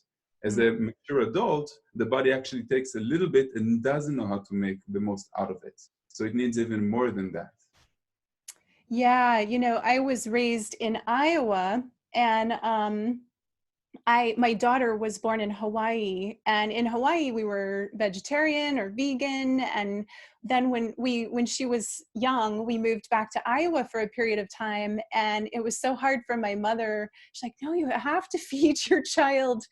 As a mature adult, the body actually takes a little bit and doesn't know how to make the most out of it. So it needs even more than that. Yeah, I was raised in Iowa, and my daughter was born in Hawaii, and in Hawaii we were vegetarian or vegan. And then when she was young, we moved back to Iowa for a period of time, and it was so hard for my mother. She's like, no, you have to feed your child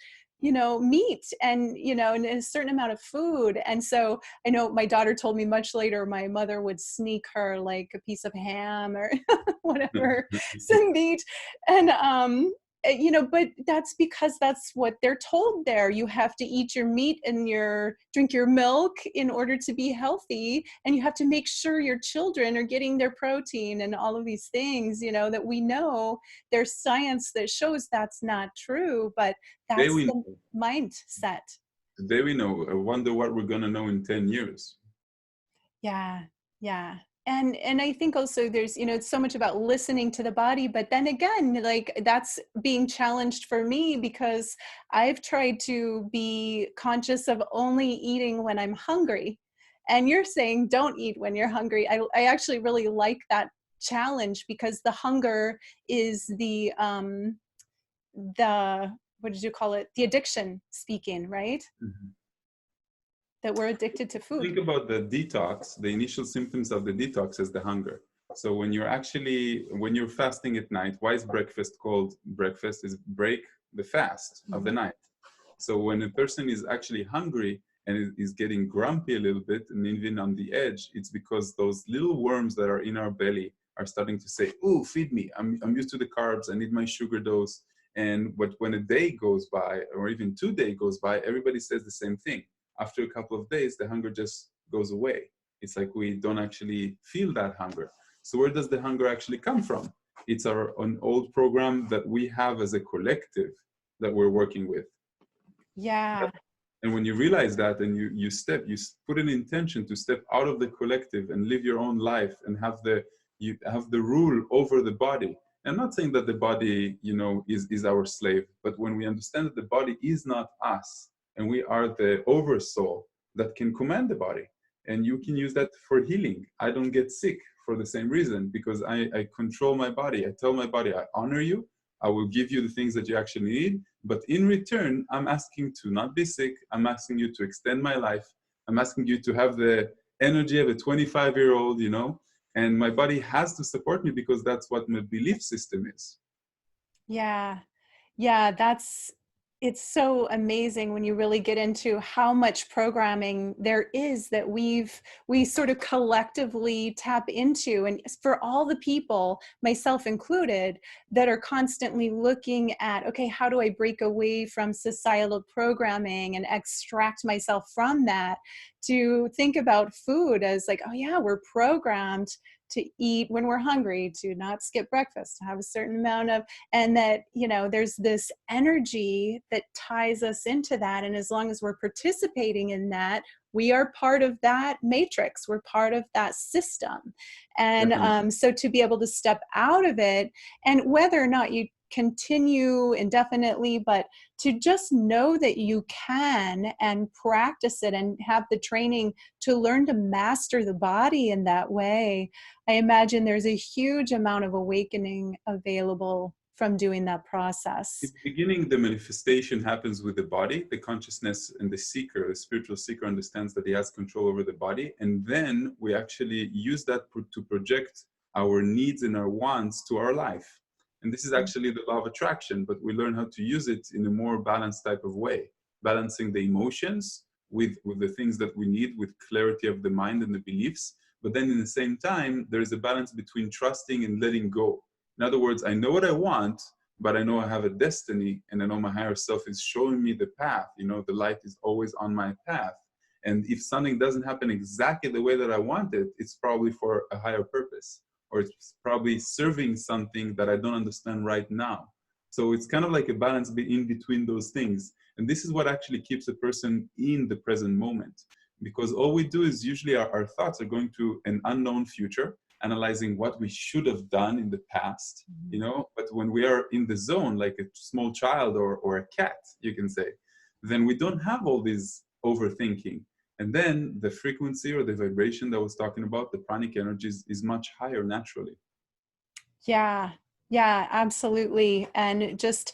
meat, and and a certain amount of food. And so I know my daughter told me much later my mother would sneak her like a piece of ham or whatever, some meat. And but that's because that's what they're told there. You have to eat your meat and drink your milk in order to be healthy. And you have to make sure your children are getting their protein and all of these things, that we know there's science that shows that's not true, but Today that's we the know. mindset. Today we know. I wonder what we're going to know in 10 years. Yeah. Yeah. And I think also there's, it's so much about listening to the body, but then again, like that's being challenged for me, because I've tried to be conscious of only eating when I'm hungry. And you're saying don't eat when you're hungry. I actually really like that challenge, because the hunger is the what did you call it? The addiction speaking, right? Mm-hmm. That we're addicted to food. Think about the detox, the initial symptoms of the detox is the hunger. So when you're fasting at night, why is breakfast called breakfast? Is break the fast of the night. So when a person is actually hungry and is getting grumpy a little bit and even on the edge, it's because those little worms that are in our belly are starting to say, "Ooh, feed me. I'm used to the carbs. I need my sugar dose." But when a day goes by, or even 2 days goes by, everybody says the same thing. After a couple of days, the hunger just goes away. It's like we don't actually feel that hunger. So where does the hunger actually come from? It's an old program that we have as a collective that we're working with. Yeah. And when you realize that, and you put an intention to step out of the collective and live your own life and you have the rule over the body. I'm not saying that the body, is our slave, but when we understand that the body is not us, and we are the oversoul that can command the body. And you can use that for healing. I don't get sick for the same reason, because I control my body. I tell my body, I honor you. I will give you the things that you actually need. But in return, I'm asking to not be sick. I'm asking you to extend my life. I'm asking you to have the energy of a 25-year-old, you know, and my body has to support me because that's what my belief system is. Yeah. Yeah, it's so amazing when you really get into how much programming there is that we sort of collectively tap into. And for all the people, myself included, that are constantly looking at, okay, how do I break away from societal programming and extract myself from that, to think about food as like, oh yeah, we're programmed to eat when we're hungry, to not skip breakfast, to have a certain amount of, and that, you know, there's this energy that ties us into that. And as long as we're participating in that, we are part of that matrix, we're part of that system. And so to be able to step out of it, and whether or not you continue indefinitely, but to just know that you can, and practice it and have the training to learn to master the body in that way, I imagine there's a huge amount of awakening available from doing that process. In the beginning, the manifestation happens with the body. The consciousness and the seeker, the spiritual seeker, understands that he has control over the body. And then we actually use that to project our needs and our wants to our life. And this is actually the law of attraction, but we learn how to use it in a more balanced type of way, balancing the emotions with the things that we need, with clarity of the mind and the beliefs. But then in the same time, there is a balance between trusting and letting go. In other words, I know what I want, but I know I have a destiny, and I know my higher self is showing me the path. You know, the light is always on my path. And if something doesn't happen exactly the way that I want it, it's probably for a higher purpose, or it's probably serving something that I don't understand right now. So it's kind of like a balance in between those things. And this is what actually keeps a person in the present moment. Because all we do is usually our thoughts are going to an unknown future, analyzing what we should have done in the past, you know. But when we are in the zone, like a small child or a cat, you can say, then we don't have all this overthinking. And then the frequency or the vibration that I was talking about, the pranic energies, is much higher naturally. Yeah, yeah, absolutely. And just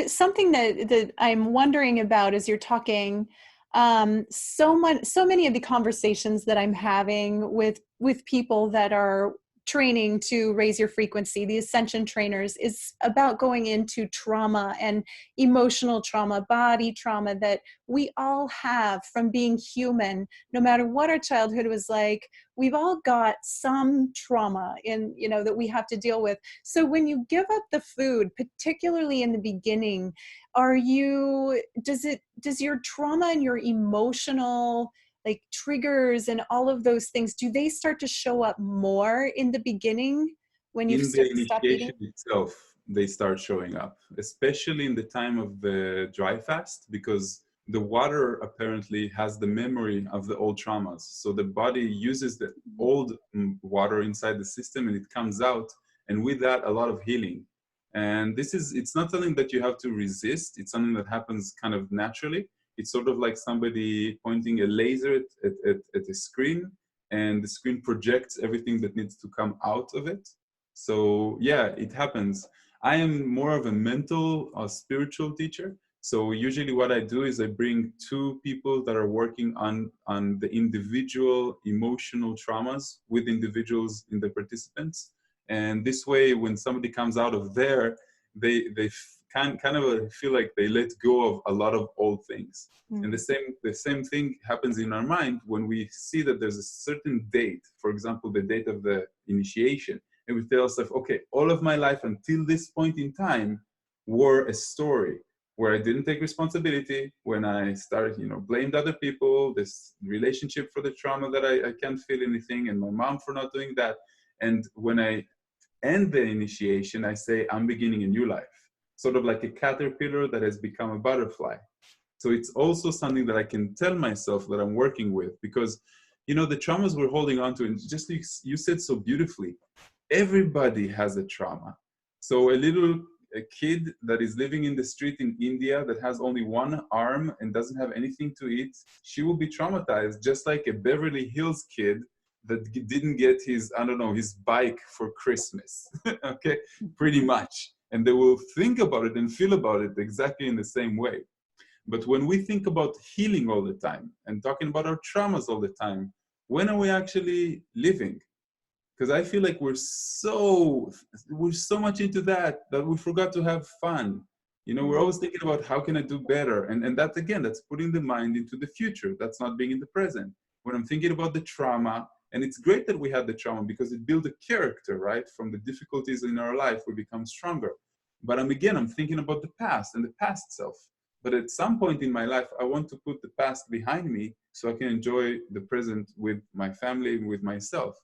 something that I'm wondering about as you're talking, so many of the conversations that I'm having with people that are training to raise your frequency, the Ascension trainers, is about going into trauma and emotional trauma, body trauma that we all have from being human. No matter what our childhood was like, we've all got some trauma in, you know, that we have to deal with. So when you give up the food, particularly in the beginning, does your trauma and your emotional like triggers and all of those things, do they start to show up more in the beginning when you In the stop eating? initiation itself, they start showing up, especially in the time of the dry fast, because the water apparently has the memory of the old traumas. So the body uses the old water inside the system, and it comes out, and with that, a lot of healing. And it's not something that you have to resist. It's something that happens kind of naturally. It's sort of like somebody pointing a laser at a screen, and the screen projects everything that needs to come out of it. So yeah, it happens. I am more of a mental or spiritual teacher. So usually what I do is I bring two people that are working on the individual emotional traumas with individuals in the participants. And this way, when somebody comes out of there, they kind of feel like they let go of a lot of old things. And the same thing happens in our mind when we see that there's a certain date, for example, the date of the initiation. And we tell ourselves, okay, all of my life until this point in time were a story where I didn't take responsibility, when I started, you know, blamed other people, this relationship for the trauma that I can't feel anything, and my mom for not doing that. And when I end the initiation, I say, I'm beginning a new life, sort of like a caterpillar that has become a butterfly. So it's also something that I can tell myself that I'm working with, because, you know, the traumas we're holding on to, and just like you said so beautifully, everybody has a trauma. So a little a kid that is living in the street in India that has only one arm and doesn't have anything to eat, she will be traumatized, just like a Beverly Hills kid that didn't get his, I don't know, his bike for Christmas. Okay, pretty much. And they will think about it and feel about it exactly in the same way. But when we think about healing all the time and talking about our traumas all the time, when are we actually living? Because I feel like we're so much into that we forgot to have fun. You know, we're always thinking about how can I do better, and that again, that's putting the mind into the future. That's not being in the present. When I'm thinking about the trauma, and it's great that we had the trauma because it built a character, right? From the difficulties in our life, we become stronger. But I'm thinking about the past and the past self. But at some point in my life, I want to put the past behind me so I can enjoy the present with my family and with myself.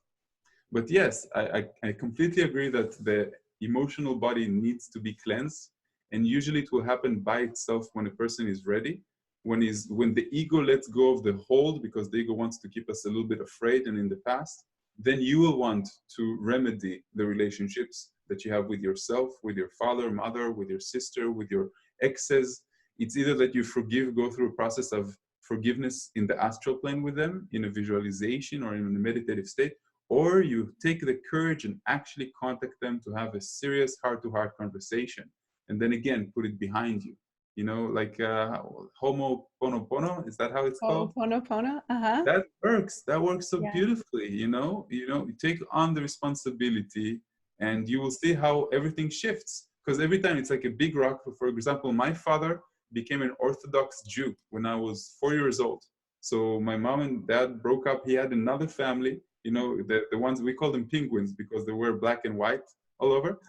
But yes, I completely agree that the emotional body needs to be cleansed. And usually it will happen by itself when a person is ready, when the ego lets go of the hold, because the ego wants to keep us a little bit afraid and in the past. Then you will want to remedy the relationships that you have with yourself, with your father, mother, with your sister, with your exes. It's either that you forgive, go through a process of forgiveness in the astral plane with them, in a visualization or in a meditative state, or you take the courage and actually contact them to have a serious heart-to-heart conversation, and then again put it behind you. You know, like homoponopono, is that how it's called? Ho'oponopono. That works. That works so Yeah. beautifully. You take on the responsibility, and you will see how everything shifts. Because every time it's like a big rock. For example, my father became an Orthodox Jew when I was 4 years old. So my mom and dad broke up. He had another family. You know, the ones we call them penguins because they were black and white all over.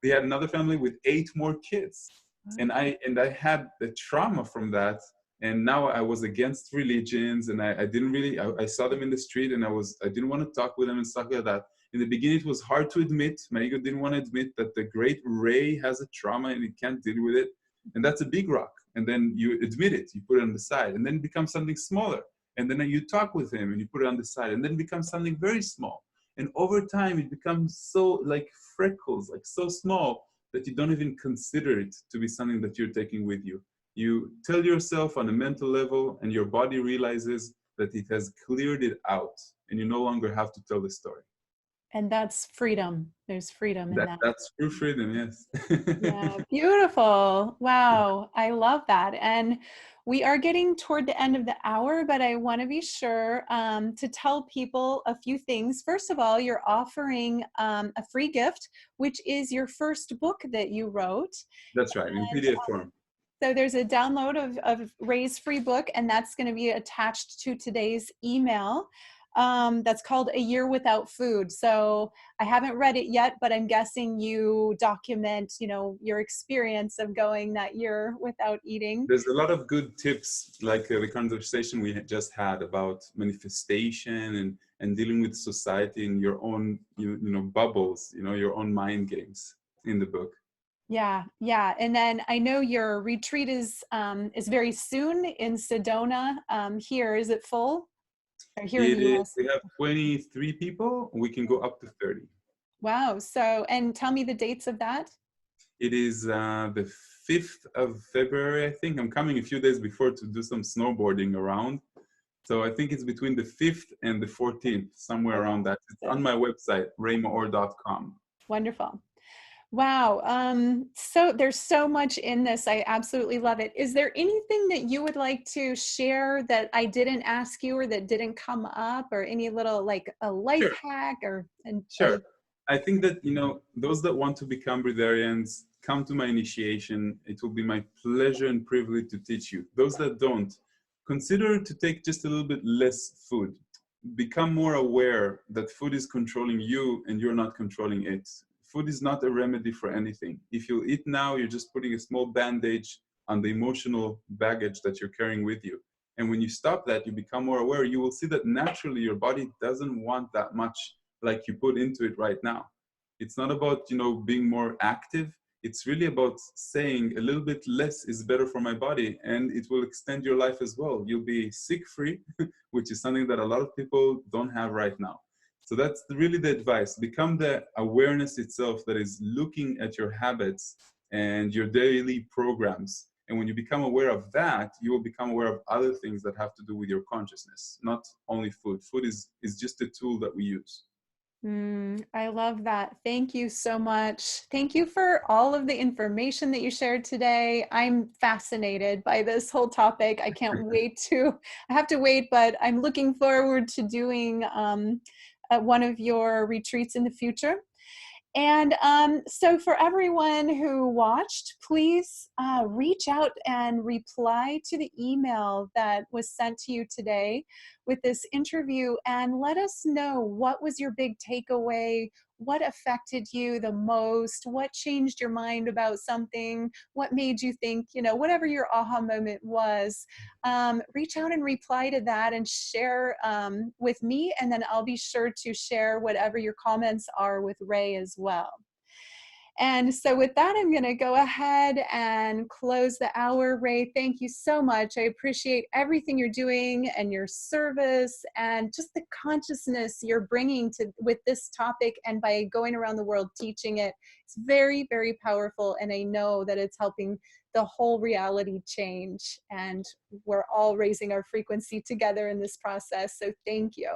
They had another family with 8 more kids, and I had the trauma from that. And now I was against religions, and I didn't really, I saw them in the street, and I didn't want to talk with them and stuff like that. In the beginning, it was hard to admit. My ego didn't want to admit that the great Ray has a trauma and it can't deal with it. And that's a big rock. And then you admit it, you put it on the side, and then it becomes something smaller. And then you talk with him and you put it on the side, and then it becomes something very small. And over time, it becomes so like freckles, like so small that you don't even consider it to be something that you're taking with you. You tell yourself on a mental level, and your body realizes that it has cleared it out, and you no longer have to tell the story. And that's freedom. There's freedom in that. That's true freedom, yes. Yeah, beautiful. Wow, I love that. And we are getting toward the end of the hour, but I want to be sure to tell people a few things. First of all, you're offering a free gift, which is your first book that you wrote. That's right, in And PDF form. so there's a download of Ray's free book, and that's going to be attached to today's email. That's called A Year Without Food. So I haven't read it yet, but I'm guessing you document, your experience of going that year without eating. There's a lot of good tips, like the conversation we just had about manifestation and dealing with society in your own, bubbles, your own mind games in the book. Yeah. And then I know your retreat is very soon in Sedona. Here, is it full? Or here in the US? We have 23 people. We can go up to 30. Wow. So, and tell me the dates of that. It is the 5th of February, I think. I'm coming a few days before to do some snowboarding around. So I think it's between the 5th and the 14th, somewhere around that. It's on my website, raymaor.com. Wonderful. Wow. So there's so much in this. I absolutely love it. Is there anything that you would like to share that I didn't ask you or that didn't come up, or any little like a life hack or? Sure. I think that, those that want to become Breatharians, come to my initiation. It will be my pleasure and privilege to teach you. Those that don't, consider to take just a little bit less food. Become more aware that food is controlling you and you're not controlling it. Food is not a remedy for anything. If you eat now, you're just putting a small bandage on the emotional baggage that you're carrying with you. And when you stop that, you become more aware, you will see that naturally your body doesn't want that much like you put into it right now. It's not about, being more active. It's really about saying a little bit less is better for my body, and it will extend your life as well. You'll be sick free, which is something that a lot of people don't have right now. So that's really the advice. Become the awareness itself that is looking at your habits and your daily programs. And when you become aware of that, you will become aware of other things that have to do with your consciousness, not only food. Food is just a tool that we use. I love that. Thank you so much. Thank you for all of the information that you shared today. I'm fascinated by this whole topic. I can't wait I have to wait, but I'm looking forward to doing one of your retreats in the future. And so for everyone who watched, please reach out and reply to the email that was sent to you today with this interview and let us know what was your big takeaway, what affected you the most, what changed your mind about something, what made you think, whatever your aha moment was. Reach out and reply to that and share with me, and then I'll be sure to share whatever your comments are with Ray as well. And so with that, I'm going to go ahead and close the hour. Ray, thank you so much. I appreciate everything you're doing and your service and just the consciousness you're bringing with this topic, and by going around the world teaching it. It's very, very powerful, and I know that it's helping the whole reality change, and we're all raising our frequency together in this process. So thank you.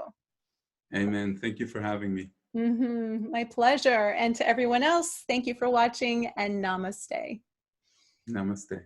Amen. Thank you for having me. My pleasure. And to everyone else, thank you for watching, and namaste. Namaste.